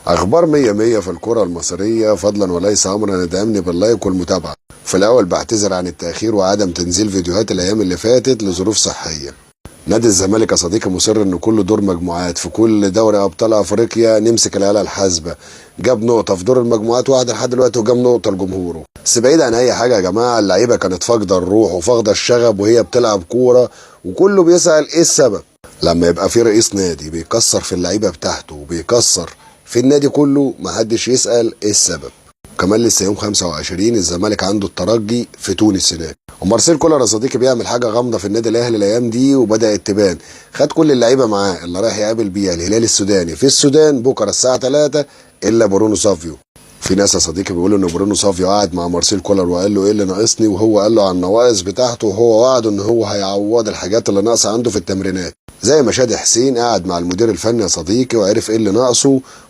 اخبار مية مية في الكرة المصرية، فضلا وليس امرا. ادعمني باللايك والمتابعة. في الاول بعتذر عن التأخير وعدم تنزيل فيديوهات الايام اللي فاتت لظروف صحية. نادي الزمالك يا صديقي مصر ان كل دور مجموعات في كل دوري ابطال افريقيا نمسك الآلة الحاسبة. جاب نقطة في دور المجموعات واحدة لحد دلوقتي، وجاب نقطة لجمهوره. بس بعيد عن اي حاجة يا جماعة، اللعيبة كانت فاقدة الروح وفاقدة الشغف وهي بتلعب كورة، وكله بيسأل ايه السبب. لما يبقى في رئيس نادي بيكسر في اللعيبة بتاعته وبيكسر في النادي كله، محدش يسأل ايه السبب. كمان لسه يوم 25 الزمالك عنده الترجي في تونس هناك، ومارسيل كولر يا صديقي بيعمل حاجه غامضه في النادي الاهلي الايام دي وبدات تبان. خد كل اللعيبه معاه اللي رايح يقابل بيها الهلال السوداني في السودان بكره الساعه 3 الا برونو سافيو. في ناس يا صديقي بيقولوا ان برونو سافيو قعد مع مارسيل كولر وقال له ايه اللي ناقصني، وهو قال له عن النواقص بتاعته، وهو وعده ان هو هيعوض الحاجات اللي ناقصه عنده في التمرينات. زي ما شادي حسين قعد مع المدير الفني يا صديقي وعرف ايه اللي ناقصه،